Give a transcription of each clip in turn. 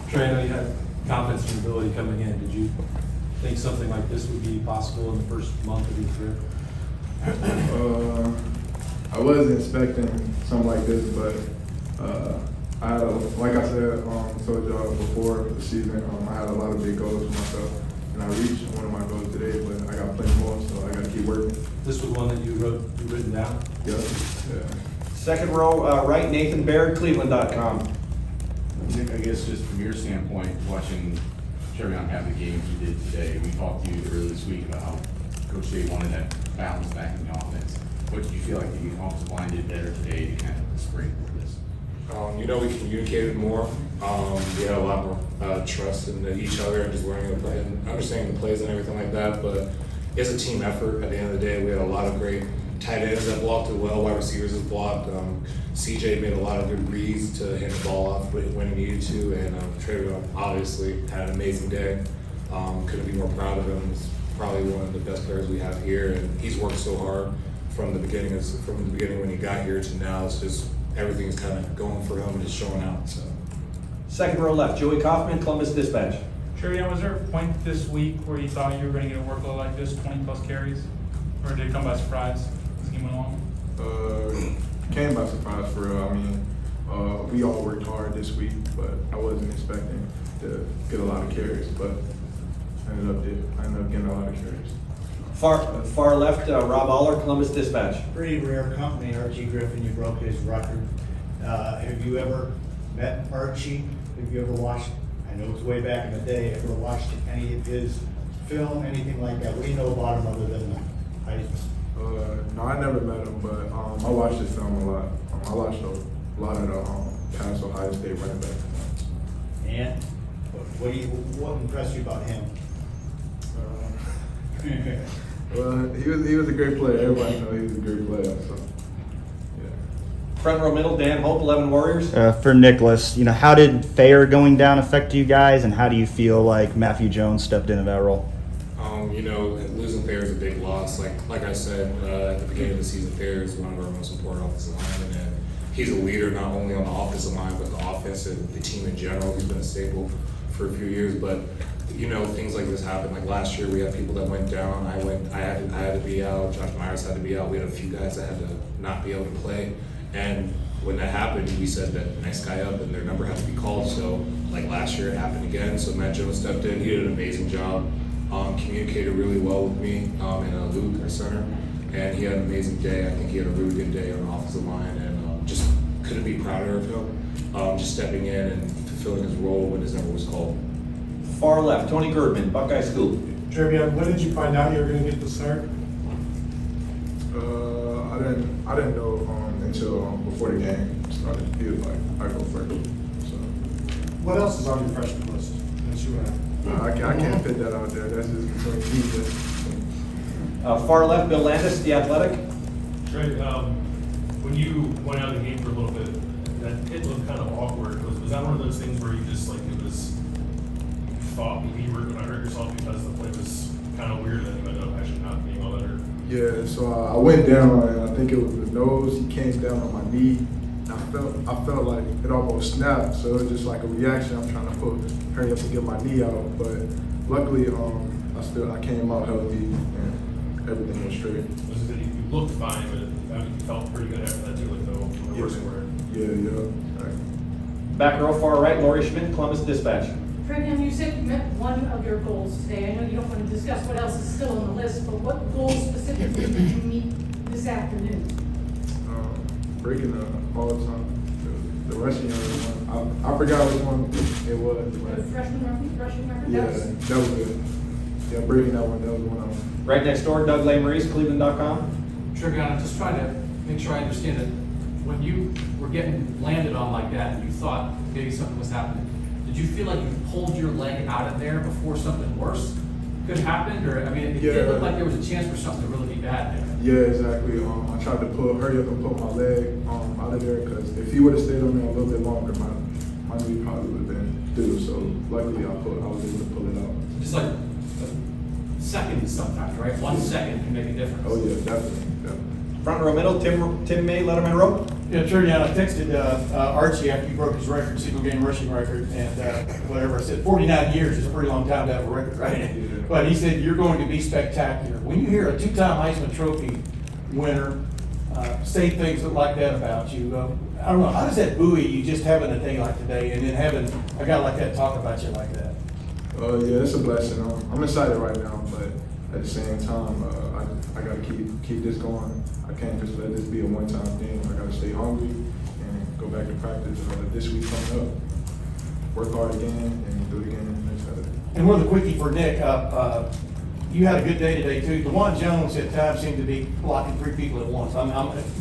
Trey, I know you had confidence in your ability coming in. Did you think something like this would be possible in the first month of your career? I wasn't expecting something like this, but I had, like I said, told y'all before the season, I had a lot of big goals for myself, and I reached one of my goals today, but I got plenty more, so I got to keep working. This was one that you written down? Yeah. Second row, right, Nathan Baird, Cleveland.com. Nick, I guess just from your standpoint, watching TreVeyon have the game he did today, we talked to you earlier this week about how Coach Jay wanted that balance back in the offense. What did you feel like the offensive line did better today to kind of springboard this? We communicated more. We had a lot more trust in each other and just learning the play and understanding the plays and everything like that. But it's a team effort. At the end of the day, we had a lot of great tight ends that blocked it well. Wide receivers has blocked. CJ made a lot of good reads to hand the ball off when he needed to, and TreVeyon obviously had an amazing day. Couldn't be more proud of him. He's probably one of the best players we have here, and he's worked so hard from the beginning when he got here to now. It's just everything's kind of going for him and it's showing out. So. Second row left, Joey Kaufman, Columbus Dispatch. TreVeyon, was there a point this week where you thought you were going to get a workload like this, 20-plus carries? Or did it come by surprise as the game went along? Came by surprise for real. I mean, we all worked hard this week, but I wasn't expecting to get a lot of carries, but I ended up getting a lot of carries. Far left, Rob Aller, Columbus Dispatch. Pretty rare company, Archie Griffin. You broke his record. Have you ever met Archie? Have you ever watched, I know it's way back in the day, ever watched any of his film, anything like that? What do you know about him other than the Heisman? No, I never met him, but I watched his film a lot. I watched a lot of the past Ohio State running back. And what impressed you about him? Well, he was a great player. Everybody knows he was a great player. So, yeah. Front row middle, Dan Hope, 11 Warriors. For Nicholas, how did Thayer going down affect you guys, and how do you feel like Matthew Jones stepped into that role? Losing Thayer is a big loss. Like I said at the beginning of the season, Thayer is one of our most important offensive linemen, and he's a leader not only on the offensive line but the offense and the team in general. He's been a staple for a few years, but things like this happen. Like last year, we had people that went down. I had to be out. Josh Myers had to be out. We had a few guys that had to not be able to play, and when that happened, we said that next guy up, and their number had to be called. So, like last year, it happened again. So Matt Jones stepped in. He did an amazing job. Communicated really well with me and Luke, our center, and he had an amazing day. I think he had a really good day on the offensive line, and just couldn't be prouder of him. Just stepping in and fulfilling his role when his number was called. Far left, Tony Girdman, Buckeye School. TreVeyon, when did you find out you were going to get the start? I didn't know until before the game started. He was like, I go first. So What else is on your freshman list that you have? I can't fit that out there. That's just between me. Far left, Bill Landis, The Athletic. Trey, when you went out of the game for a little bit, that hit looked kind of awkward. Was that one of those things where you just you thought maybe you were going to hurt yourself because the play was kind of weird and then you ended up actually not being all that hurt? Yeah, so I went down, and I think it was the nose. He came down on my knee. I felt like it almost snapped, so it was just like a reaction. I'm trying to hurry up and get my knee out, but luckily, I came out healthy and everything was straight. You looked fine, but you felt pretty good after that too, like the worst word. Yeah. Back row, far right, Lori Schmidt, Columbus Dispatch. TreVeyon, you said you met one of your goals today. I know you don't want to discuss what else is still on the list, but what goals specifically did you meet this afternoon? Breaking all the time. The rushing one. I forgot which one it was. The freshman rushing record? Yeah, that was good. Yeah, breaking that one, that was one of them. Right next door, Doug Lesmerises, Cleveland.com. TreVeyon, I'm just trying to make sure I understand it. When you were getting landed on like that and you thought maybe something was happening, did you feel like you pulled your leg out of there before something worse could happen? Or, it did look like there was a chance for something to really be bad there. Yeah, exactly. I tried to hurry up and pull my leg out of there, because if he would have stayed on there a little bit longer, my knee probably would have been through. So luckily I was able to pull it out. Just like seconds sometimes, right? 1 second can make a difference. Oh yeah, definitely. Front row middle, Tim May, Letterman row. Yeah, TreVeyon, I texted Archie after you broke his record, single game rushing record, and whatever, I said 49 years is a pretty long time to have a record, right? But he said, you're going to be spectacular. When you hear a two-time Heisman Trophy winner say things like that about you, I don't know, how does that buoy you just having a day like today and then having a guy like that talk about you like that? Yeah, it's a blessing. I'm excited right now, but at the same time, I gotta keep this going. I can't just let this be a one-time thing. I gotta stay hungry and go back to practice this week coming up. Work hard again and do it again next Saturday. And one of the quickie for Nick, you had a good day today too. DeJuan Jones at times seemed to be blocking 3 people at once. I'm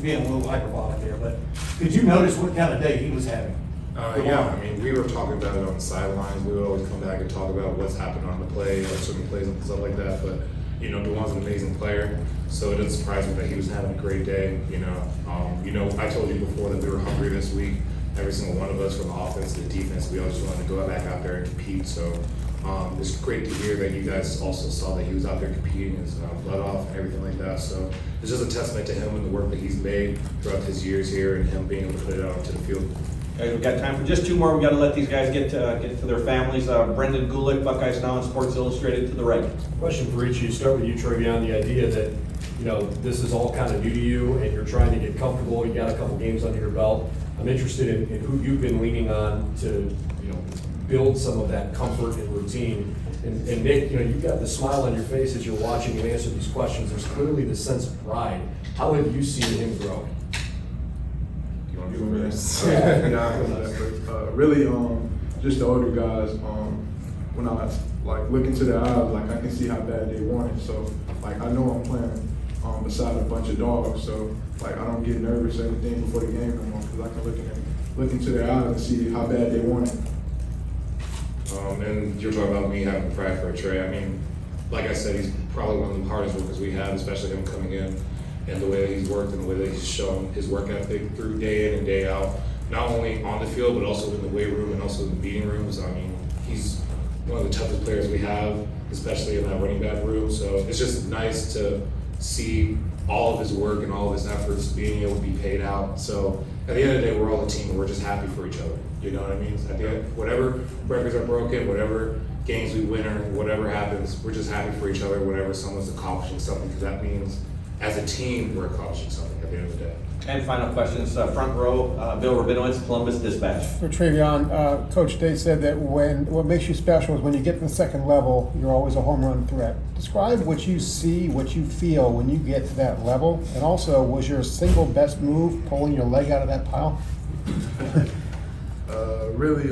being a little hyperbolic there, but could you notice what kind of day he was having? Yeah, I mean, we were talking about it on the sidelines. We would always come back and talk about what's happened on the play, like certain plays and stuff like that. But you know, DeJuan's an amazing player, so it doesn't surprise me that he was having a great day. You know, I told you before that we were hungry this week. Every single one of us, from the offense to the defense, we all just wanted to go back out there and compete. So it's great to hear that you guys also saw that he was out there competing his butt off and everything like that. So it's just a testament to him and the work that he's made throughout his years here and him being able to put it out onto the field. Okay, we've got time for just 2 more. We got to let these guys get to their families. Brendan Gulick, Buckeyes Now and Sports Illustrated, to the right. Question for each of you. Start with you, TreVeyon. The idea that, you know, this is all kind of new to you and you're trying to get comfortable. You got a couple games under your belt. I'm interested in who you've been leaning on to, you know, build some of that comfort and routine. And Nick, you know, you've got the smile on your face as you're watching him answer these questions. There's clearly this sense of pride. How have you seen him grow? Really, just the older guys. When I like look into their eyes, like I can see how bad they want it. So like I know I'm playing beside a bunch of dogs. So like I don't get nervous or anything before the game no more because I can look into their eyes and see how bad they want it. And you're talking about me having pride for Trey. I mean, like I said, he's probably one of the hardest workers we have, especially him coming in. And the way that he's worked and the way that he's shown his work ethic through day in and day out, not only on the field, but also in the weight room and also in the meeting rooms. I mean, he's one of the toughest players we have, especially in that running back room. So it's just nice to see all of his work and all of his efforts being able to be paid out. So at the end of the day, we're all a team and we're just happy for each other. You know what I mean? At the end, whatever records are broken, whatever games we win or whatever happens, we're just happy for each other whenever someone's accomplishing something, because that means as a team, we're accomplishing something at the end of the day. And final questions, front row, Bill Rabinowitz, Columbus Dispatch. For TreVeyon, Coach Day said that what makes you special is when you get to the second level, you're always a home run threat. Describe what you see, what you feel when you get to that level, and also, was your single best move pulling your leg out of that pile? Really,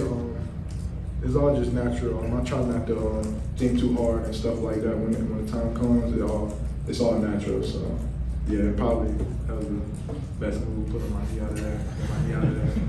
it's all just natural. I try not to think too hard and stuff like that. When the time comes, it's all natural. So yeah, probably that was the best move, putting my knee out of there.